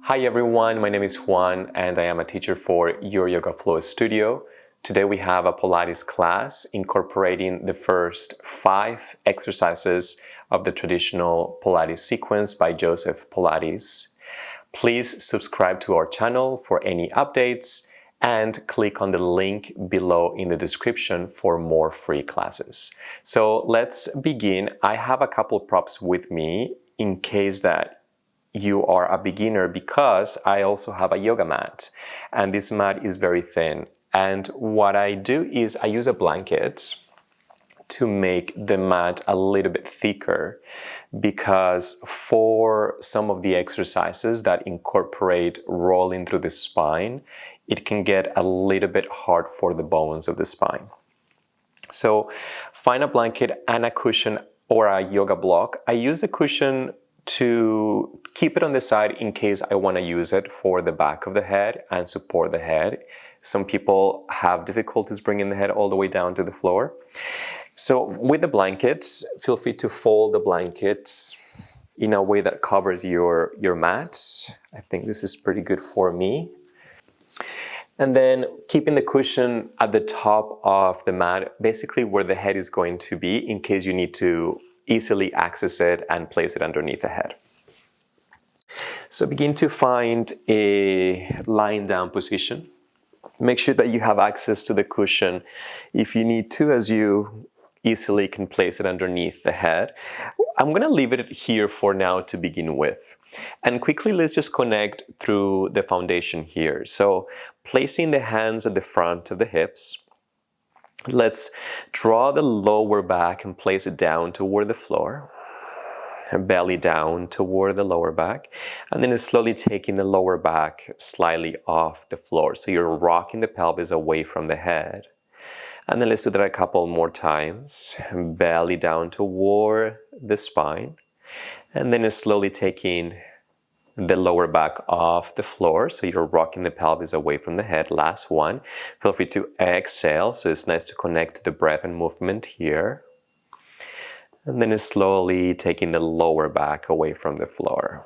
Hi everyone, my name is Juan and I am a teacher for Your Yoga Flow Studio. Today we have a Pilates class incorporating the first 5 exercises of the traditional Pilates sequence by Joseph Pilates. Please subscribe to our channel for any updates and click on the link below in the description for more free classes. So let's begin. I have a couple props with me in case that you are a beginner, because I also have a yoga mat and this mat is very thin. And what I do is I use a blanket to make the mat a little bit thicker, because for some of the exercises that incorporate rolling through the spine, it can get a little bit hard for the bones of the spine. So find a blanket and a cushion or a yoga block. I use the cushion to keep it on the side in case I want to use it for the back of the head and support the head. Some people have difficulties bringing the head all the way down to the floor. So with the blankets, feel free to fold the blankets in a way that covers your mat. I think this is pretty good for me. And then keeping the cushion at the top of the mat, basically where the head is going to be, in case you need to easily access it and place it underneath the head. So begin to find a lying down position. Make sure that you have access to the cushion if you need to, as you easily can place it underneath the head. I'm going to leave it here for now to begin with. And quickly, let's just connect through the foundation here. So placing the hands at the front of the hips, let's draw the lower back and place it down toward the floor. Belly down toward the lower back. And then slowly taking the lower back slightly off the floor. So you're rocking the pelvis away from the head. And then let's do that a couple more times. Belly down toward the spine. And then slowly taking the lower back off the floor, so you're rocking the pelvis away from the head. Last one. Feel free to exhale, so it's nice to connect to the breath and movement here. And then slowly taking the lower back away from the floor.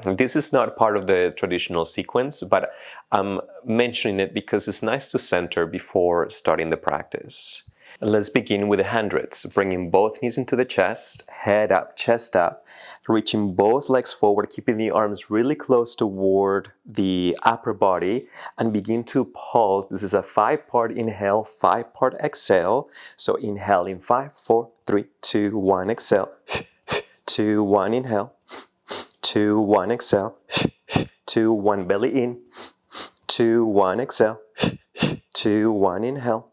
This is not part of the traditional sequence, but I'm mentioning it because it's nice to center before starting the practice. Let's begin with the hundreds, bringing both knees into the chest, head up, chest up, reaching both legs forward, keeping the arms really close toward the upper body, and begin to pulse. This is a 5-part inhale, 5-part exhale. So inhale in 5, 4, 3, 2, 1, exhale, 2, 1, inhale, 2, 1, exhale, 2, 1, belly in, 2, 1, exhale, 2, 1, inhale,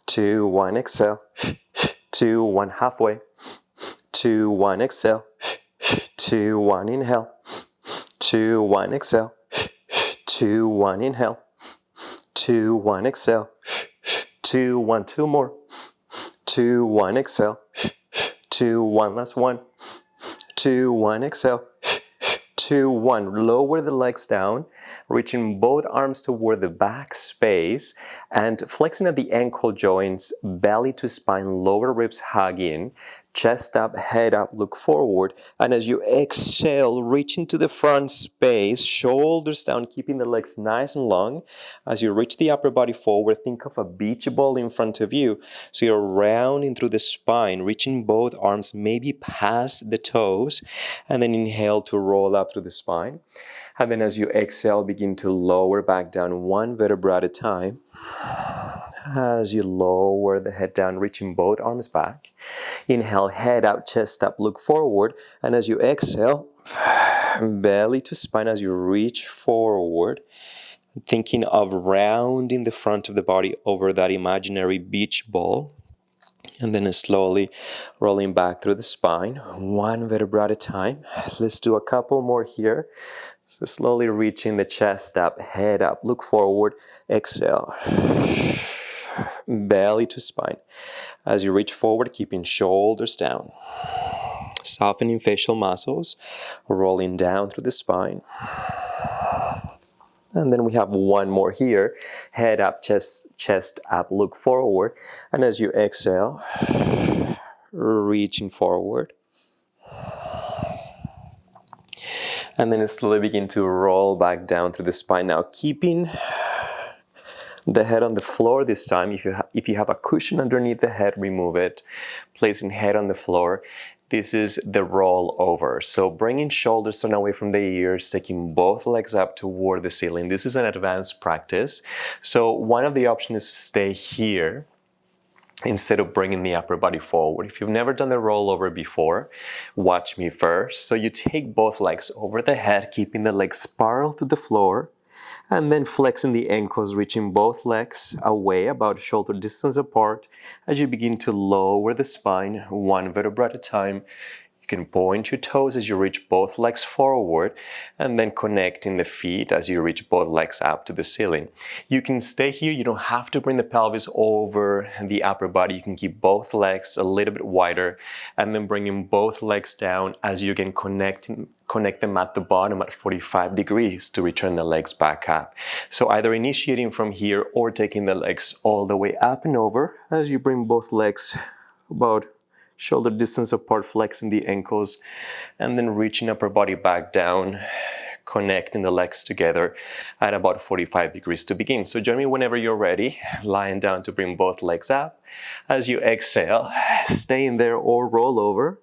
2, 1, exhale, 2, 1, halfway, 2, 1, exhale, 2, 1, inhale, 2, 1, exhale, 2, 1, inhale, 2, 1, exhale, 2, 1, 2 more, 2, 1, exhale, 2, 1, last one, 2, 1, exhale, 2, 1, lower the legs down, reaching both arms toward the back space and flexing at the ankle joints, belly to spine, lower ribs hug in, chest up, head up, look forward. And as you exhale, reach into the front space, shoulders down, keeping the legs nice and long. As you reach the upper body forward, think of a beach ball in front of you. So you're rounding through the spine, reaching both arms maybe past the toes, and then inhale to roll up through the spine. And then as you exhale, begin to lower back down one vertebra at a time. As you lower the head down, reaching both arms back. Inhale, head up, chest up, look forward. And as you exhale, belly to spine as you reach forward. Thinking of rounding the front of the body over that imaginary beach ball. And then slowly rolling back through the spine, one vertebra at a time. Let's do a couple more here. So slowly reaching the chest up, head up, look forward, exhale. Belly to spine. As you reach forward, keeping shoulders down. Softening facial muscles, rolling down through the spine. And then we have one more here. Head up, chest up, look forward. And as you exhale, reaching forward. And then slowly begin to roll back down through the spine. Now keeping the head on the floor this time. If you have a cushion underneath the head, remove it. Placing head on the floor. This is the rollover. So bringing shoulders turn away from the ears, taking both legs up toward the ceiling. This is an advanced practice. So one of the options is to stay here instead of bringing the upper body forward. If you've never done the rollover before, watch me first. So you take both legs over the head, keeping the legs spiral to the floor, and then flexing the ankles, reaching both legs away about shoulder distance apart as you begin to lower the spine one vertebra at a time. You can point your toes as you reach both legs forward and then connecting the feet as you reach both legs up to the ceiling. You can stay here. You don't have to bring the pelvis over the upper body. You can keep both legs a little bit wider and then bringing both legs down as you can connect them at the bottom at 45 degrees to return the legs back up. So either initiating from here or taking the legs all the way up and over as you bring both legs about shoulder distance apart, flexing the ankles, and then reaching upper body back down, connecting the legs together at about 45 degrees to begin. So join me whenever you're ready, lying down to bring both legs up. As you exhale, stay in there or roll over.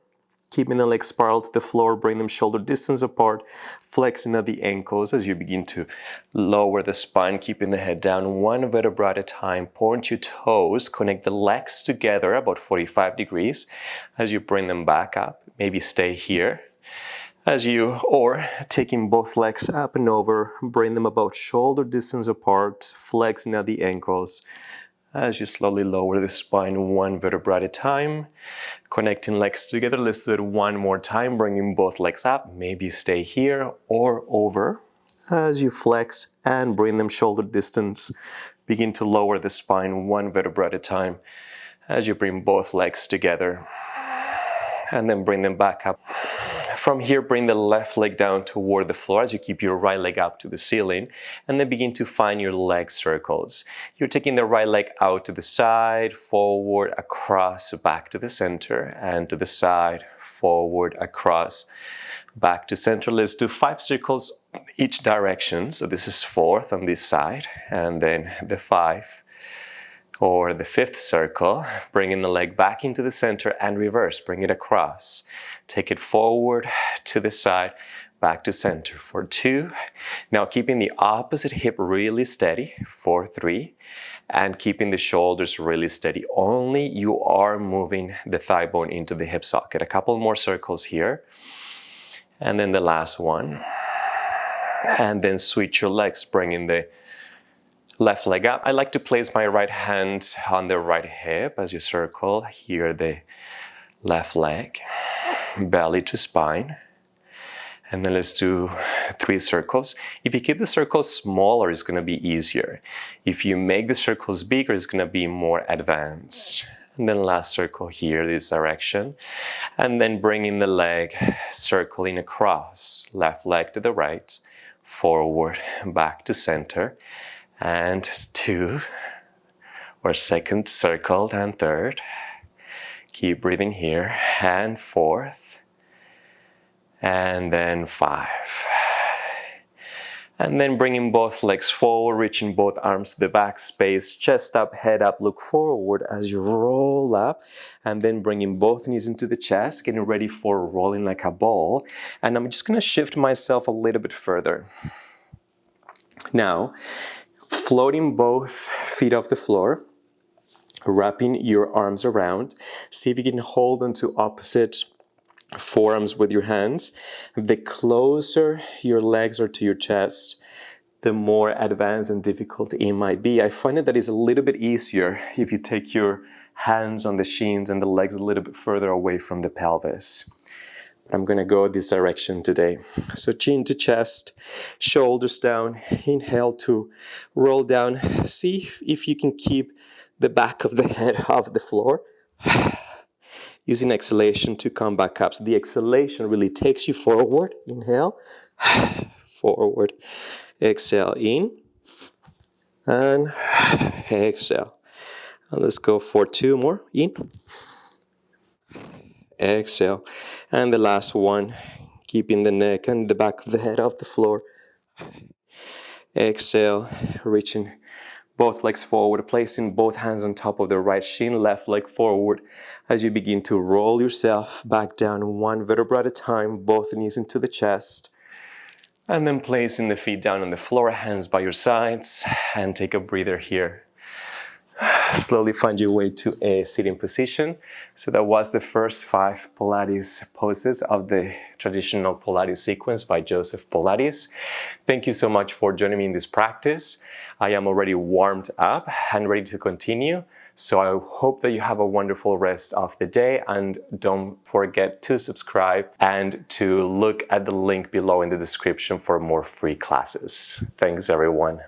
Keeping the legs spiral to the floor, bring them shoulder distance apart, flexing at the ankles as you begin to lower the spine, keeping the head down one vertebra at a time. Point your toes, connect the legs together about 45 degrees as you bring them back up. Maybe stay here or taking both legs up and over, bring them about shoulder distance apart, flexing at the ankles. As you slowly lower the spine one vertebra at a time, connecting legs together. Let's do it one more time, bringing both legs up. Maybe stay here or over. As you flex and bring them shoulder distance, begin to lower the spine one vertebra at a time. As you bring both legs together and then bring them back up. From here, bring the left leg down toward the floor as you keep your right leg up to the ceiling and then begin to find your leg circles. You're taking the right leg out to the side, forward, across, back to the center, and to the side, forward, across, back to center. Let's do 5 circles each direction. So this is 4th on this side, and then the 5. Or the 5th circle, bringing the leg back into the center and reverse, bring it across. Take it forward to the side, back to center for 2. Now keeping the opposite hip really steady for 3 and keeping the shoulders really steady. Only you are moving the thigh bone into the hip socket. A couple more circles here. And then the last one. And then switch your legs, bringing the left leg up. I like to place my right hand on the right hip as you circle. Here the left leg, belly to spine. And then let's do 3 circles. If you keep the circles smaller, it's going to be easier. If you make the circles bigger, it's going to be more advanced. And then last circle here, this direction. And then bringing the leg, circling across. Left leg to the right, forward, back to center. And 2, or 2nd circle and 3rd. Keep breathing here, and 4th, and then 5. And then bringing both legs forward, reaching both arms to the back space, chest up, head up, look forward as you roll up, and then bringing both knees into the chest, getting ready for rolling like a ball. And I'm just gonna shift myself a little bit further. Now, floating both feet off the floor, wrapping your arms around. See if you can hold onto opposite forearms with your hands. The closer your legs are to your chest, the more advanced and difficult it might be. I find that it's a little bit easier if you take your hands on the shins and the legs a little bit further away from the pelvis. I'm going to go this direction today. So chin to chest, shoulders down. Inhale to roll down. See if you can keep the back of the head off the floor. Using exhalation to come back up. So the exhalation really takes you forward. Inhale, forward. Exhale in and exhale. And let's go for 2 more. In. Exhale. And the last one, keeping the neck and the back of the head off the floor. Exhale, reaching both legs forward, placing both hands on top of the right shin, left leg forward as you begin to roll yourself back down one vertebra at a time, both knees into the chest. And then placing the feet down on the floor, hands by your sides, and take a breather here. Slowly find your way to a sitting position. So that was the first 5 Pilates poses of the traditional Pilates sequence by Joseph Pilates. Thank you so much for joining me in this practice. I am already warmed up and ready to continue. So I hope that you have a wonderful rest of the day, and don't forget to subscribe and to look at the link below in the description for more free classes. Thanks everyone.